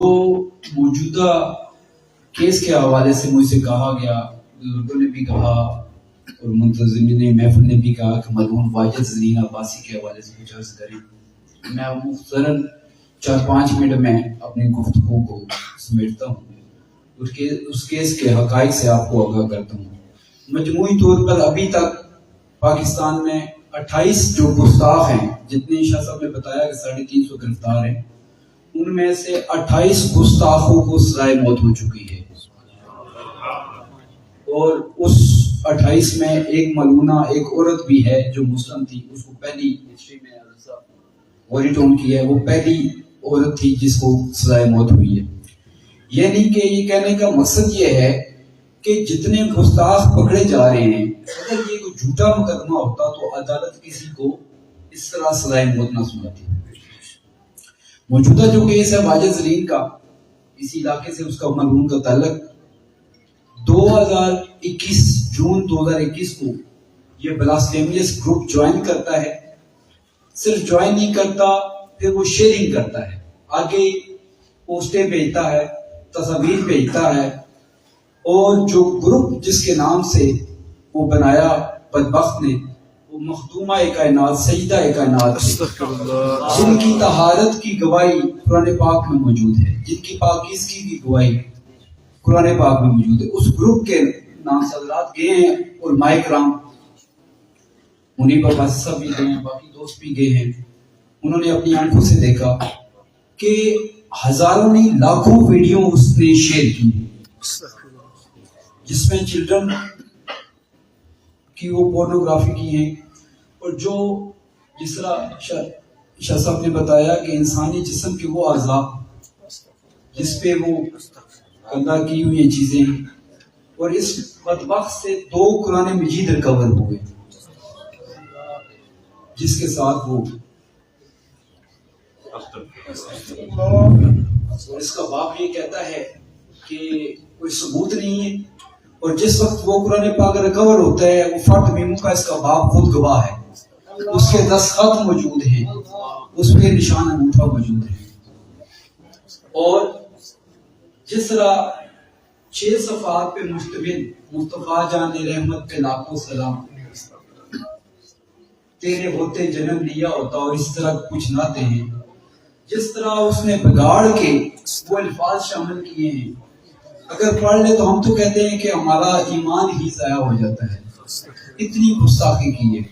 تو موجودہ کیس کے حوالے سے مجھ سے کہا گیا، لوگوں نے بھی کہا اور منتظمین محفل نے بھی کہا کہ مرحوم واجد زرین عباسی کے حوالے سے کچھ عرض کریں۔ میں مختصراً 4-5 منٹ میں اپنی گفتگو کو سمیٹتا ہوں، اس کیس کے حقائق سے آپ کو آگاہ کرتا ہوں۔ مجموعی طور پر ابھی تک پاکستان میں 28 جو گستاخ ہیں، جتنے شاہ صاحب نے بتایا کہ 350 گرفتار ہیں، ان میں سے 28 گستاخوں کو سزائے موت ہو چکی ہے، اور اس 28 میں ایک ملعونہ ایک عورت بھی ہے جو مسلم تھی، اس کو پہلی ہسٹری میں وریٹون کی ہے، وہ پہلی عورت تھی جس کو سزائے موت ہوئی ہے۔ یعنی کہ یہ کہنے کا مقصد یہ ہے کہ جتنے گستاخ پکڑے جا رہے ہیں، اگر یہ کوئی جھوٹا مقدمہ ہوتا تو عدالت کسی کو اس طرح سزائے موت نہ سناتی۔ موجودہ جو کیس ہے واجد زرین کا، اسی علاقے سے اس کا مرحوم کا تعلق 2021 جون 2021 کو یہ بلاسفیمیس گروپ جوائن کرتا ہے۔ صرف جوائن نہیں کرتا، پھر وہ شیئرنگ کرتا ہے، آگے پوسٹیں بھیجتا ہے، تصاویر بھیجتا ہے، اور جو گروپ جس کے نام سے وہ بنایا بدبخت نے، وہ مخدومہ کائنات سیدہ کائنات ہے، جن کی طہارت کی گواہی قرآن پاک میں موجود ہے، جن کی پاکیزگی کی گواہی قرآن پاک میں موجود ہے۔ اس گروپ کے نام سے حضرات گئے ہیں، اور مائک رام منیب عباسی صاحب بھی گئے ہیں، باقی دوست بھی گئے ہیں۔ انہوں نے اپنی آنکھوں سے دیکھا کہ ہزاروں نہیں لاکھوں ویڈیو اس نے شیئر کی، جس میں چلڈرن کی وہ پورنوگرافی کی ہیں، اور جو جس طرح شاہ صاحب نے بتایا کہ انسانی جسم کے وہ اعضاء جس پہ وہ گندہ کی ہوئی یہ چیزیں، اور اس بدبخت سے 2 قرآن مجید ریکور ہوئے، جس کے ساتھ وہ اور اس کا باپ یہ کہتا ہے کہ کوئی ثبوت نہیں ہے، اور جس وقت وہ قرآن پاک ریکور ہوتا ہے، وہ فرد میمو کا اس کا باپ خود گواہ ہے، اس کے دستخط موجود ہیں، اس پہ نشان انگوٹھا موجود ہے۔ اور جس طرح 6 صفحات پہ مشتمل مصطفیٰ جان رحمت پہ لاکھوں سلام، تیرے ہوتے جنم لیا ہوتا، اور اس طرح کچھ ناتے ہیں، جس طرح اس نے بگاڑ کے وہ الفاظ شامل کیے ہیں، اگر پڑھ لے تو ہم تو کہتے ہیں کہ ہمارا ایمان ہی ضائع ہو جاتا ہے، اتنی گستاخی کی ہے۔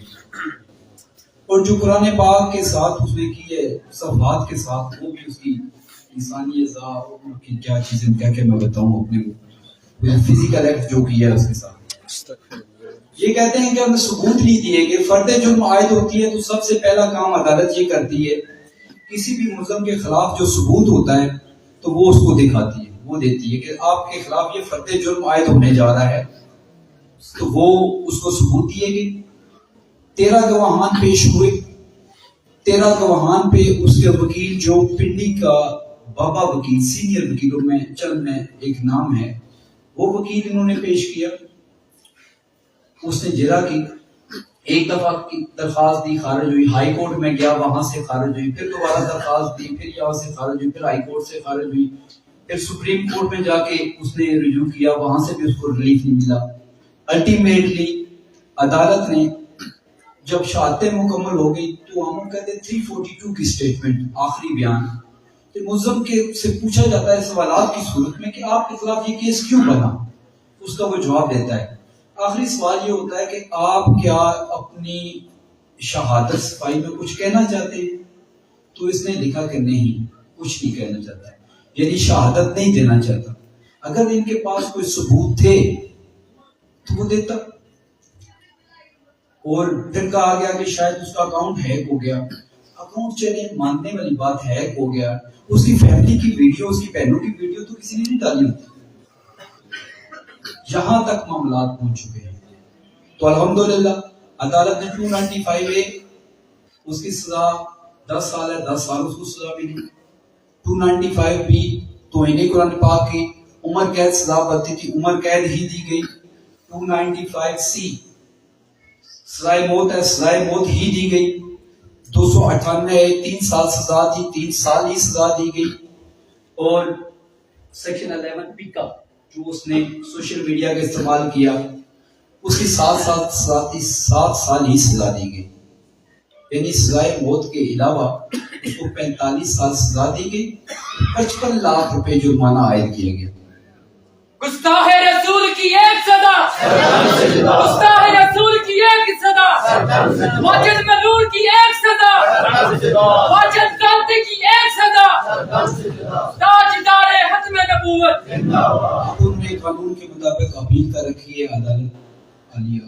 اور جو قرآن پاک کے ساتھ اس نے کی ہے صفحات کے ساتھ، وہ بھی اس کی انسانی اعضاء کی کیا چیزیں کیا کہ میں بتاؤں اپنے کو فزیکل ایکٹ جو کیا ہے اس کے ساتھ۔ یہ کہتے ہیں کہ ہمیں ثبوت نہیں دیے کہ فرد جرم عائد ہوتی ہے تو سب سے پہلا کام عدالت یہ کرتی ہے، کسی بھی ملزم کے خلاف جو ثبوت ہوتا ہے تو وہ اس کو دکھاتی ہے، وہ دیتی ہے کہ آپ کے خلاف یہ فرد جرم عائد ہونے جا رہا ہے، تو وہ اس کو ثبوت دیے گی۔ 13 گواہان پیش ہوئے، 13 گواہان پہ اس کے وکیل جو پنڈی کا بابا وکیل سینئر وکیلوں میں چند میں ایک نام ہے، وہ وکیل انہوں نے پیش کیا، اس نے جرا کی، ایک دفعہ کی درخواست دی، خارج ہوئی، ہائی کورٹ میں گیا، وہاں سے خارج ہوئی، پھر دوبارہ درخواست دی، پھر یہاں سے خارج ہوئی، پھر ہائی کورٹ سے خارج ہوئی، پھر سپریم کورٹ میں جا کے اس نے رجوع کیا، وہاں سے بھی اس کو ریلیف نہیں ملا۔ الٹیمیٹلی عدالت نے جب شہادتیں مکمل ہو گئی تو ہم کہتے ہیں 342 کی سٹیٹمنٹ، آخری بیان، کہ ملزم کے سے پوچھا جاتا ہے سوالات کی صورت میں کہ آپ کے خلاف یہ کیس کیوں بنا، اس کا وہ جواب دیتا ہے۔ آخری سوال یہ ہوتا ہے کہ آپ کیا اپنی شہادت صفائی میں کچھ کہنا چاہتے ہیں؟ تو اس نے لکھا کہ نہیں، کچھ نہیں کہنا چاہتا ہے، یعنی شہادت نہیں دینا چاہتا۔ اگر ان کے پاس کوئی ثبوت تھے تو وہ دیتا، اور پھر کہا گیا کہ شاید اس کا اکاؤنٹ ہیک ہو گیا۔ اکاؤنٹ چلے ماننے والی بات، ہیک ہو گیا، اس کی فیملی کی ویڈیو، اس کی بہنوں کی ویڈیو تو کسی نے نہیں ڈالی ہوتی۔ یہاں تک معاملات پہنچ چکے ہیں، تو الحمدللہ عدالت نے 295A اس کی سزا 10 سال ہے، 10 سال اس کو سزا ملی۔ 295B توہین قرآن پاک کی عمر قید سزا بنتی تھی، عمر قید ہی دی گئی۔ 295C سزائے موت ہے، سزائے موت ہی دی گئی۔ 298 3 سال سزا تھی، 3 سال ہی سزا دی گئی۔ اور سیکشن 11 پیکا جو اس نے سوشل میڈیا کا استعمال کیا اس کی 7 سال ہی سزا دی گئی، یعنی سزائے موت کے علاوہ اس کو 45 سال سزا دی گئی، 55 لاکھ روپے جرمانہ عائد کیا گیا۔ گستاخ رسول کی ایک صدا، گستاخ رسول کی ایک صدا، واجد ملول کی ایک صدا، واجد قاضی کی ایک صدا، تاجدار ختم نبوت۔ انہوں نے قانون کے مطابق اپیل کر رکھی ہے عدالت عالیہ